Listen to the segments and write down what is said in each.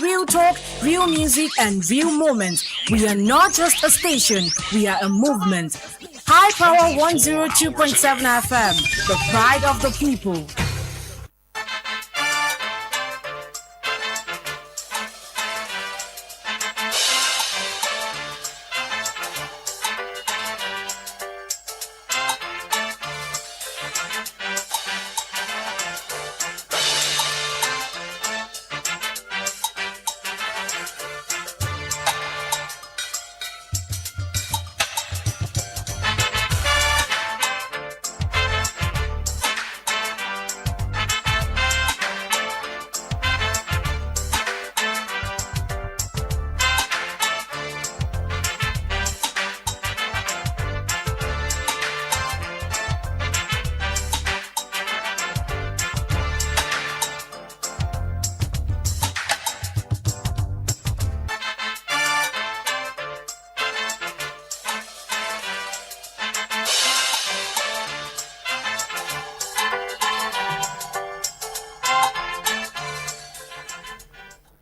Real talk, real music, and real moments. We are not just a station, we are a movement. High Power 102.7 FM, the pride of the people.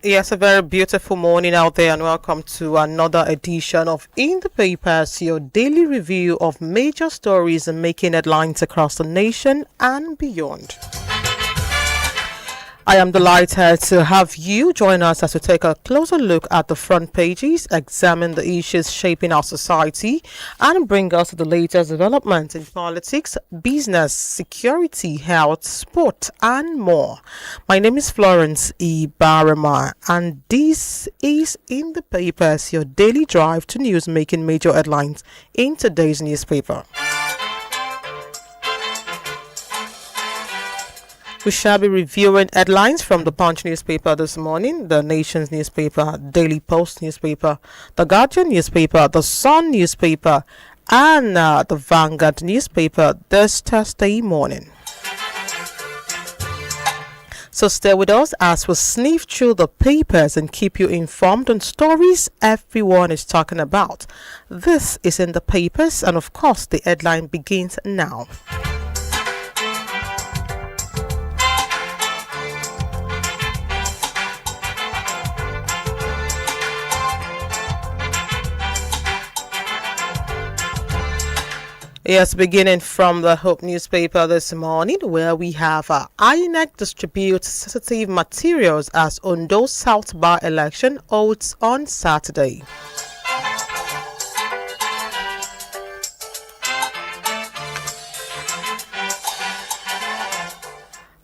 Yes, a very beautiful morning out there, and welcome to another edition of In the Papers, your daily review of major stories making headlines across the nation and beyond. I am delighted to have you join us as we take a closer look at the front pages, examine the issues shaping our society, and bring us the latest developments in politics, business, security, health, sport, and more. My name is Florence Ibhareman, and this is In the Papers, your daily drive to news making major headlines in today's newspaper. We shall be reviewing headlines from the Punch newspaper this morning, the Nation's newspaper, Daily Post newspaper, the Guardian newspaper, the Sun newspaper, and the Vanguard newspaper this Thursday morning. So stay with us as we sniff through the papers and keep you informed on stories everyone is talking about. This is In the Papers, and of course the headline begins now. Yes, beginning from the Hope newspaper this morning, where we have INEC distributes sensitive materials as Ondo South Bar election holds on Saturday.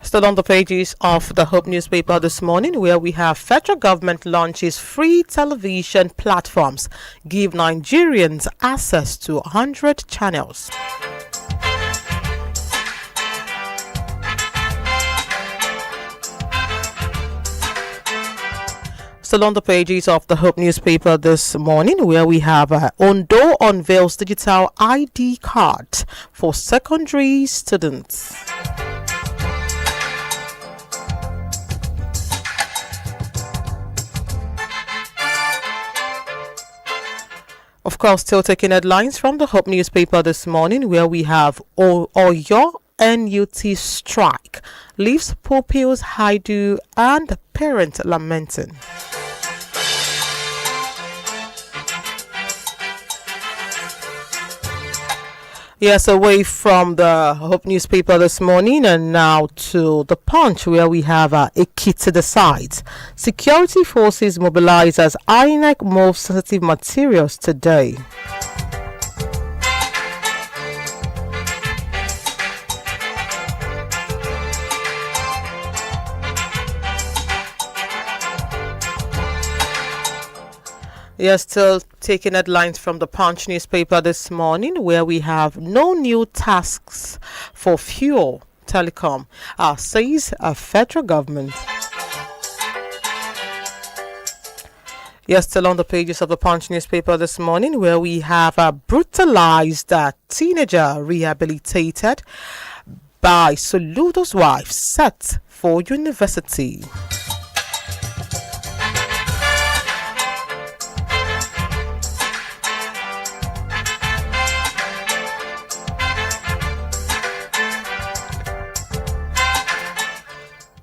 Still on the pages of the Hope newspaper this morning, where we have federal government launches free television platforms, give Nigerians access to 100 channels. Still on the pages of the Hope newspaper this morning, where we have Ondo unveils digital ID card for secondary students. Of course, still taking headlines from the Hope newspaper this morning, where we have Oyo NUT strike leaves pupils Haidu and parent lamenting. Yes, away from the Hope newspaper this morning and now to the Punch, where we have Ekiti decides. Security forces mobilize as INEC moves sensitive materials today. Yes, still taking headlines from the Punch newspaper this morning, where we have no new tasks for fuel telecom, says a federal government. Yes, still on the pages of the Punch newspaper this morning, where we have a brutalized teenager rehabilitated by Soludo's wife set for university.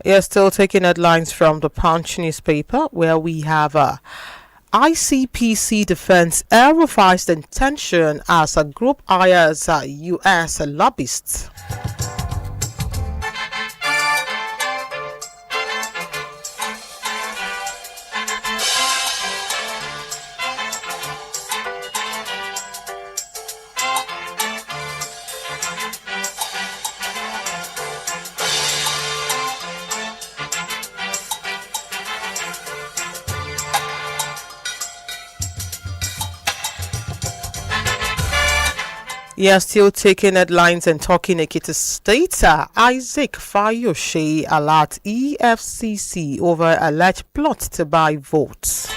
Yes, still taking headlines from the Punch newspaper, where we have ICPC defense air revised intention as a group hires U.S. lobbyists. Yeah, still taking headlines and talking Ekiti State. Isaac Fayoshe alert EFCC over alleged plot to buy votes.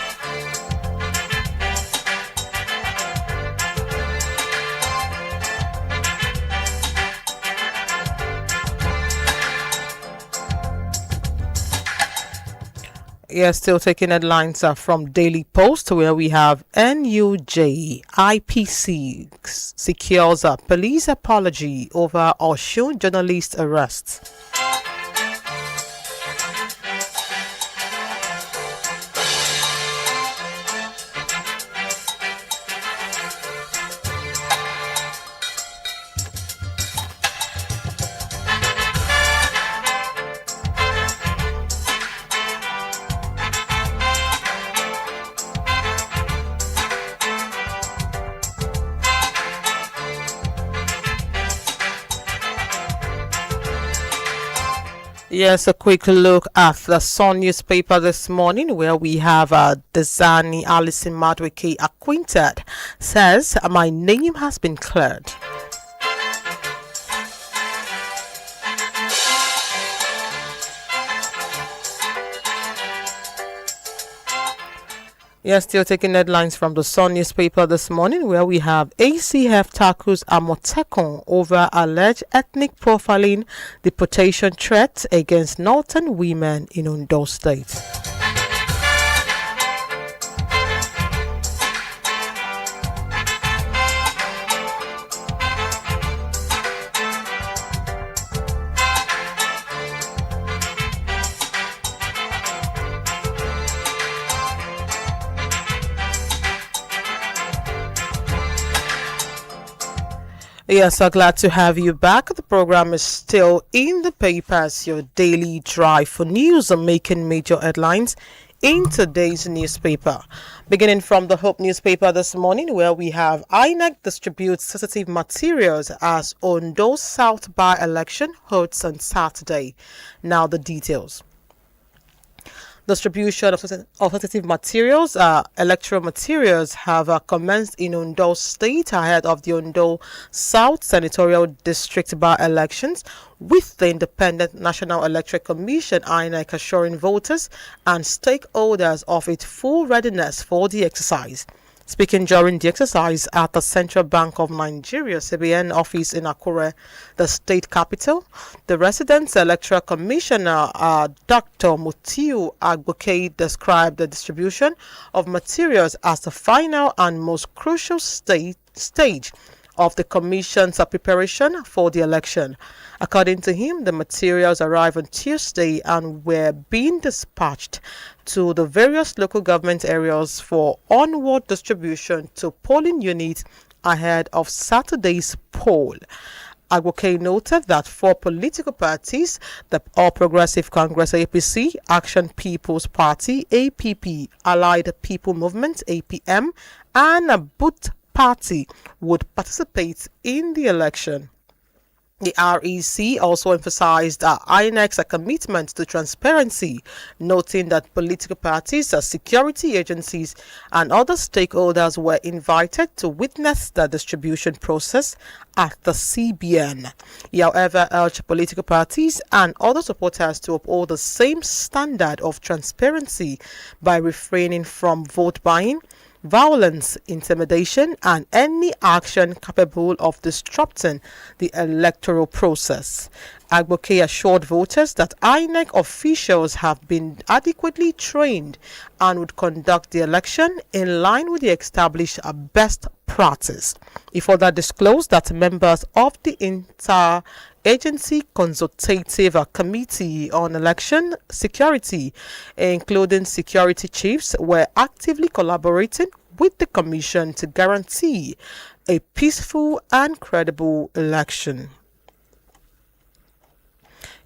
Yeah, still taking headlines from Daily Post, where we have NUJ IPC secures a police apology over Oshun journalist arrest. Yes, a quick look at the Sun newspaper this morning, where we have Desani Alison Madwike acquainted, says, "My name has been cleared." Yes, still taking headlines from the Sun newspaper this morning, where we have ACF tackles Amotekun over alleged ethnic profiling, deportation threat against northern women in Ondo State. Yes, so glad to have you back. The program is still in the papers, your daily drive for news and making major headlines in today's newspaper. Beginning from the Hope newspaper this morning, where we have INEC distributes sensitive materials as Ondo South by-election holds on Saturday. Now the details. Distribution of sensitive materials, electoral materials, have commenced in Ondo State ahead of the Ondo South Senatorial District by-elections, with the Independent National Electoral Commission (INEC) assuring voters and stakeholders of its full readiness for the exercise. Speaking during the exercise at the Central Bank of Nigeria (CBN) office in Akure, the state capital, the Resident Electoral Commissioner Dr. Mutiu Agboke described the distribution of materials as the final and most crucial stage of the Commission's preparation for the election. According to him, the materials arrived on Tuesday and were being dispatched to the various local government areas for onward distribution to polling units ahead of Saturday's poll. Agboke noted that 4 political parties, the All Progressive Congress (APC), Action People's Party (APP), Allied People Movement (APM), and a Boot Party would participate in the election. The REC also emphasized INEC's commitment to transparency, noting that political parties, security agencies, and other stakeholders were invited to witness the distribution process at the CBN. He, however, urged political parties and other supporters to uphold the same standard of transparency by refraining from vote buying, violence, intimidation, and any action capable of disrupting the electoral process. Agboke assured voters that INEC officials have been adequately trained and would conduct the election in line with the established best practice. He further disclosed that members of the Interagency Consultative Committee on Election Security, including security chiefs, were actively collaborating with the Commission to guarantee a peaceful and credible election.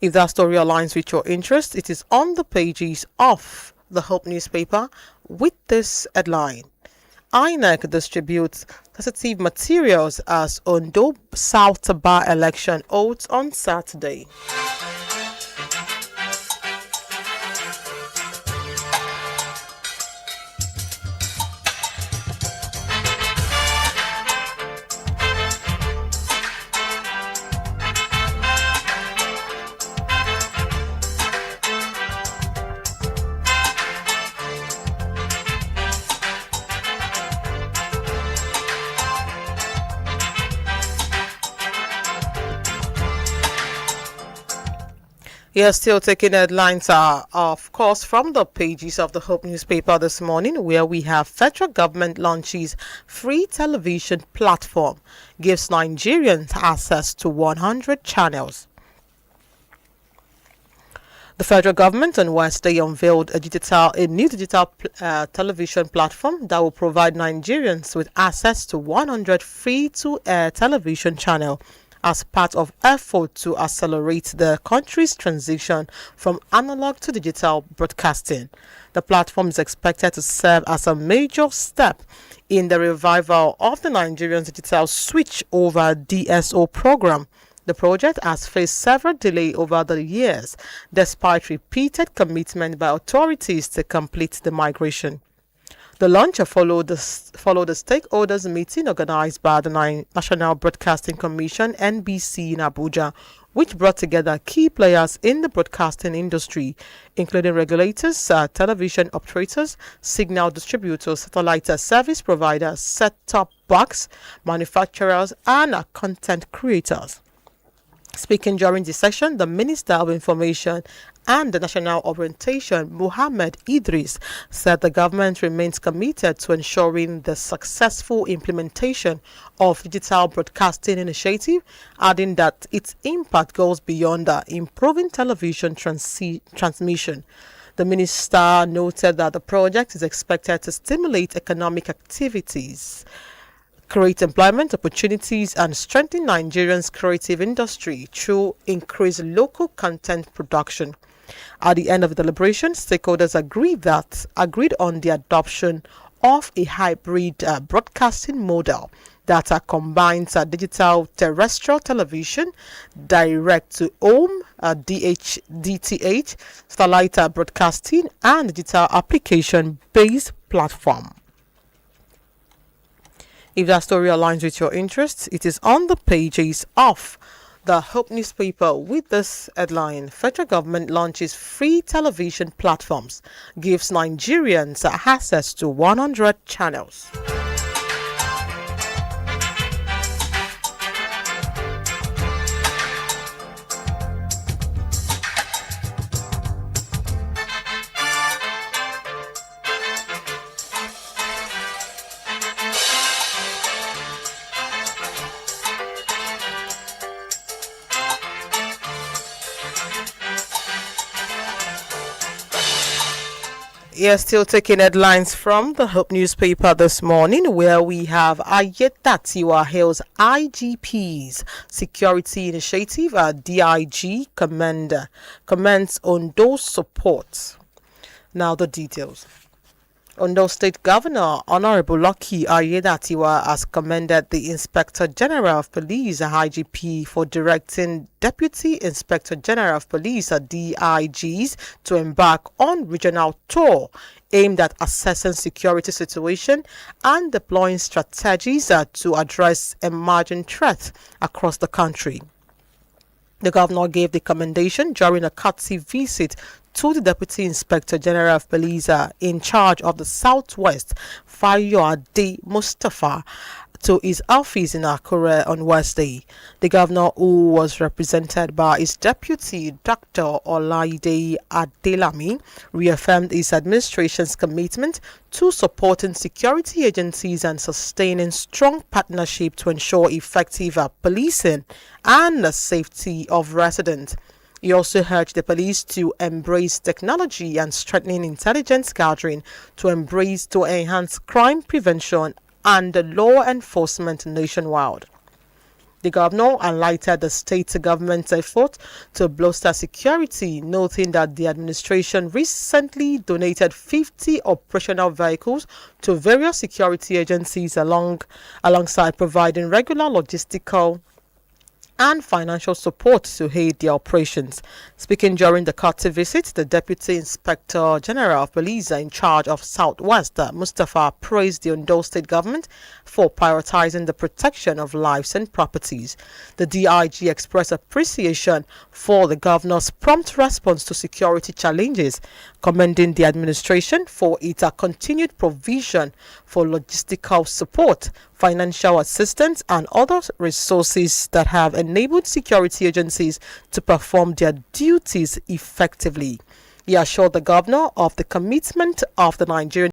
If that story aligns with your interest, it is on the pages of the Hope newspaper with this headline. INEC distributes sensitive materials as Ondo South Bar election holds on Saturday. Yes, still taking headlines, of course, from the pages of the Hope newspaper this morning, where we have federal government launches free television platform, gives Nigerians access to 100 channels. The federal government on Wednesday unveiled a new digital television platform that will provide Nigerians with access to 100 free-to-air television channels as part of effort to accelerate the country's transition from analog to digital broadcasting. The platform is expected to serve as a major step in the revival of the Nigerian digital switch over DSO program. The project has faced several delays over the years, despite repeated commitment by authorities to complete the migration. The launch followed the stakeholders meeting organized by the National Broadcasting Commission (NBC) in Abuja, which brought together key players in the broadcasting industry, including regulators, television operators, signal distributors, satellite service providers, set-top box manufacturers, and content creators. Speaking during the session, the Minister of Information and the National Orientation, Mohammed Idris, said the government remains committed to ensuring the successful implementation of digital broadcasting initiative, adding that its impact goes beyond improving television transmission. The minister noted that the project is expected to stimulate economic activities, create employment opportunities, and strengthen Nigeria's creative industry through increased local content production. At the end of the deliberation, stakeholders agreed on the adoption of a hybrid broadcasting model that combines digital terrestrial television, direct-to-home DTH, satellite broadcasting, and digital application-based platform. If that story aligns with your interests, it is on the pages of the Hope newspaper with this headline: Federal government launches free television platforms, gives Nigerians access to 100 channels. Yes, still taking headlines from the Hope newspaper this morning, where we have Ayetatiwa hails IGP's security initiative. DIG comments on those supports. Now the details. Ondo State Governor Honorable Lucky Ayedatiwa has commended the Inspector General of Police (IGP) for directing Deputy Inspector General of Police (DIGs) to embark on regional tour aimed at assessing security situation and deploying strategies to address emerging threats across the country. The governor gave the commendation during a courtesy visit to the Deputy Inspector General of Police in charge of the Southwest, Fayoade Mustafa, to his office in Akure on Wednesday. The governor, who was represented by his deputy, Dr. Olaide Adelami, reaffirmed his administration's commitment to supporting security agencies and sustaining strong partnership to ensure effective policing and the safety of residents. He also urged the police to embrace technology and strengthening intelligence gathering to enhance crime prevention and law enforcement nationwide. The governor highlighted the state government's effort to bolster security, noting that the administration recently donated 50 operational vehicles to various security agencies alongside providing regular logistical and financial support to aid their operations. Speaking during the courtesy visit, the Deputy Inspector General of Police in charge of Southwest, Mustafa, praised the Ondo State government for prioritizing the protection of lives and properties. The DIG expressed appreciation for the governor's prompt response to security challenges, commending the administration for its continued provision for logistical support, financial assistance, and other resources that have enabled security agencies to perform their duties effectively. He assured the governor of the commitment of the Nigerian